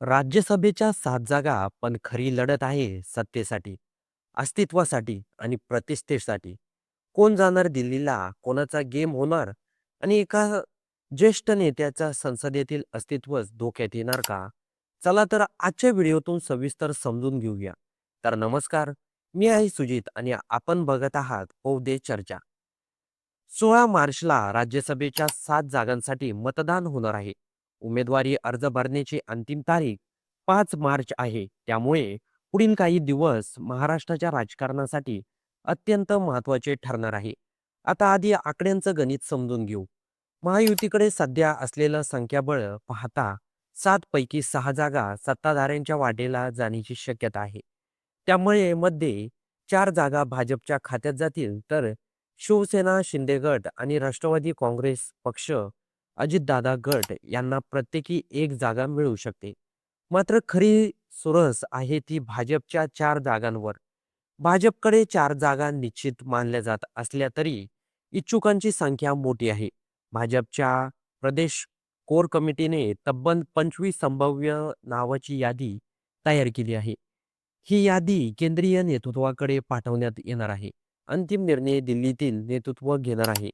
राज्यसभेच्या 7 जागा, पण खरी लढत आहे सत्तेसाठी, अस्तित्वासाठी आणि प्रतिष्ठेसाठी. कोण जाणार दिल्लीला? कोणाचा गेम होणार? आणि एका ज्येष्ठ नेत्याच्या संसदेतील अस्तित्वच धोक्यात येणार का? चला तर आजच्या व्हिडिओतून सविस्तर समजून घेऊया. तर नमस्कार, मी आहे सुजित आणि आपण बघत आहात होऊ दे चर्चा. 16 मार्चला राज्यसभेच्या 7 जागांसाठी मतदान होणार आहे. उमेदवारी अर्ज भरण्याची अंतिम तारीख 5 मार्च आहे. त्यामुळे पुढील काही दिवस महाराष्ट्राच्या राजकारणासाठी अत्यंत महत्त्वाचे ठरणार आहे. आता आधी आकड्यांचं गणित समजून घेऊ. महायुतीकडे सध्या असलेलं संख्याबळ पाहता 7 पैकी 6 जागा सत्ताधाऱ्यांच्या वाटेला जाण्याची शक्यता आहे. त्यामुळे मध्ये 4 जागा भाजपच्या खात्यात जातील, तर शिवसेना, शिंदे गट आणि राष्ट्रवादी काँग्रेस पक्ष, अजितदादा गट यांना प्रत्येकी एक जागा मिळू शकते. मात्र खरी चुरस आहे ती भाजपच्या 4 जागांवर. भाजपकडे 4 जागा निश्चित मानल्या जात असल्या तरी इच्छुकांची संख्या मोठी आहे. भाजपच्या प्रदेश कोर कमिटीने तब्बल 25 संभाव्य नावाची यादी तयार केली आहे. ही यादी केंद्रीय नेतृत्वाकडे पाठवण्यात येणार आहे. अंतिम निर्णय दिल्लीतील नेतृत्व घेणार आहे.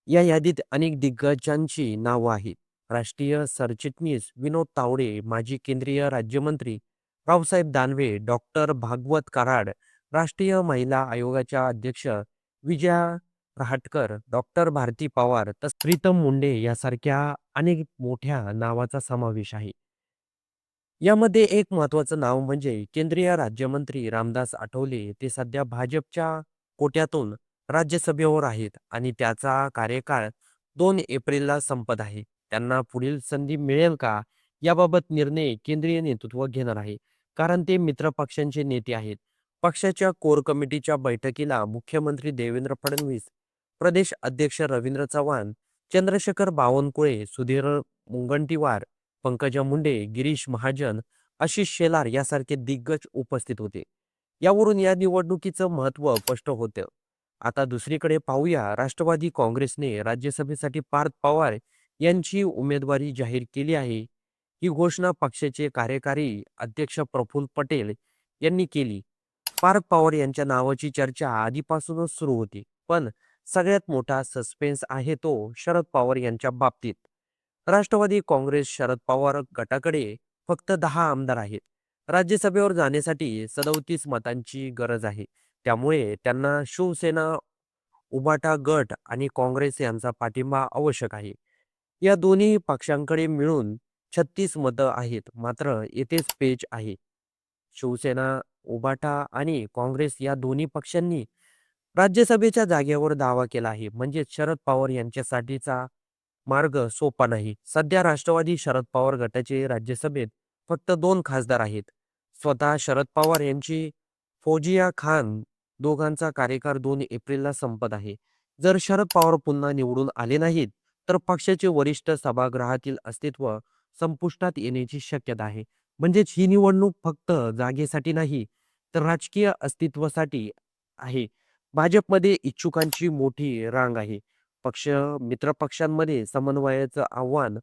या यादीत अनेक दिग्गजांची नावं आहेत. राष्ट्रीय सरचिटणीस विनोद तावडे, माजी केंद्रीय राज्यमंत्री रावसाहेब दानवे, डॉक्टर भागवत कराड, राष्ट्रीय महिला आयोगाच्या अध्यक्ष विजया रहाटकर, डॉक्टर भारती पवार, तसेच प्रीतम मुंडे यासारख्या अनेक मोठ्या नावाचा समावेश आहे. यामध्ये एक महत्त्वाचं नाव म्हणजे केंद्रीय राज्यमंत्री रामदास आठवले. ते सध्या भाजपच्या कोट्यातून राज्यसभेवर आहेत आणि त्याचा कार्यकाळ 2 एप्रिलला संपत आहे. त्यांना पुढील संधी मिळेल का? याबाबत निर्णय केंद्रीय नेतृत्व घेणार आहे. कारण ते मित्र पक्षांचे नेते आहेत. पक्षाच्या कोर कमिटीच्या बैठकीला मुख्यमंत्री देवेंद्र फडणवीस, प्रदेश अध्यक्ष रवींद्र चव्हाण, चंद्रशेखर बावनकुळे, सुधीर मुनगंटीवार, पंकजा मुंडे, गिरीश महाजन, आशिष शेलार यासारखे दिग्गज उपस्थित होते. यावरून या निवडणुकीचं महत्त्व स्पष्ट होतं. आता दुसरीकडे पाहूया, राष्ट्रवादी काँग्रेसने राज्यसभेसाठी पार्थ पवार यांची उमेदवारी जाहीर केली आहे. ही घोषणा पक्षाचे कार्यकारी अध्यक्ष प्रफुल्ल पटेल यांनी केली. पार्थ पवार यांच्या नावाची चर्चा आधीपासूनच सुरू होती. पण सगळ्यात मोठा सस्पेन्स आहे तो शरद पवार यांच्या बाबतीत. राष्ट्रवादी काँग्रेस शरद पवार गटाकडे फक्त 10 आमदार आहेत. राज्यसभेवर जाण्यासाठी 37 मतांची गरज आहे. त्यामुळे त्यांना शिवसेना, उभाटा गट आणि काँग्रेस यांचा पाठिंबा आवश्यक आहे. या दोन्ही पक्षांकडे मिळून 36 मतं आहेत. मात्र येथेच पेच आहे. शिवसेना, उभाटा आणि काँग्रेस या दोन्ही पक्षांनी राज्यसभेच्या जागेवर दावा केला आहे. म्हणजे शरद पवार यांच्यासाठीचा मार्ग सोपा नाही. सध्या राष्ट्रवादी शरद पवार गटाचे राज्यसभेत फक्त 2 खासदार आहेत. स्वतः शरद पवार यांची फौजिया खान, दोघांचा कार्यकाळ 2 एप्रिलला संपत आहे. जर शरद पवार पुन्हा निवडून आले नाहीत, तर पक्षाचे वरिष्ठ सभागृहातील अस्तित्व संपुष्टात येण्याची शक्यता आहे. म्हणजेच ही निवडणूक फक्त जागेसाठी नाही, तर राजकीय अस्तित्वासाठी आहे. भाजपमध्ये इच्छुकांची मोठी रांग आहे. पक्ष मित्रपक्षांमध्ये समन्वयाचं आव्हान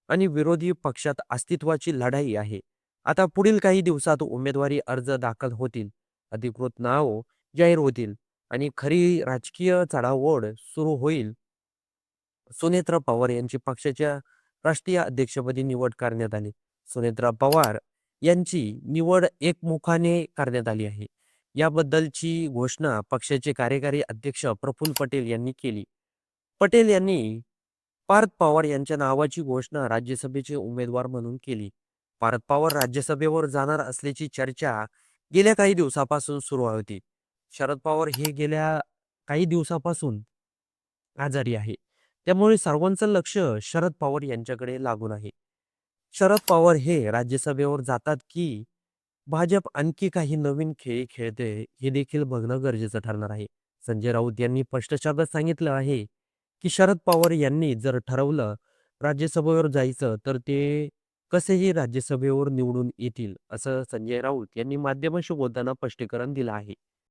आणि विरोधी पक्षात अस्तित्वाची लढाई आहे. आता पुढील काही दिवसात उमेदवारी अर्ज दाखल होतील, अधिकृत नाव जाहीर होतील आणि खरी राजकीय चढाओढ सुरू होईल. सुनेत्रा पवार यांची पक्षाच्या राष्ट्रीय अध्यक्षपदी निवड करण्यात आली. सुनेत्रा पवार यांची निवड एकमुखाने करण्यात आली आहे. याबद्दलची घोषणा पक्षाचे कार्यकारी अध्यक्ष प्रफुल्ल पटेल यांनी केली. पटेल यांनी पार्थ पवार यांच्या नावाची घोषणा राज्यसभेचे उमेदवार म्हणून केली. पार्थ पवार राज्यसभेवर जाणार असल्याची चर्चा गेल्या काही दिवसापासून सुरू होती. शरद पवार हे गेल्या काही दिवसापासून आजारी आहे. त्यामुळे सर्वांचं लक्ष शरद पवार यांच्याकडे लागून आहे. शरद पवार हे राज्यसभेवर जातात की भाजप आणखी काही नवीन खेळ खेळते, हे देखील बघणं गरजेचं ठरणार आहे. संजय राऊत यांनी स्पष्ट शब्दात सांगितलं आहे की शरद पवार यांनी जर ठरवलं राज्यसभेवर जायचं, तर ते कसेही राज्यसभेवर निवडून येतील, असं संजय राऊत यांनी माध्यमांशी बोलताना स्पष्टीकरण दिलं आहे.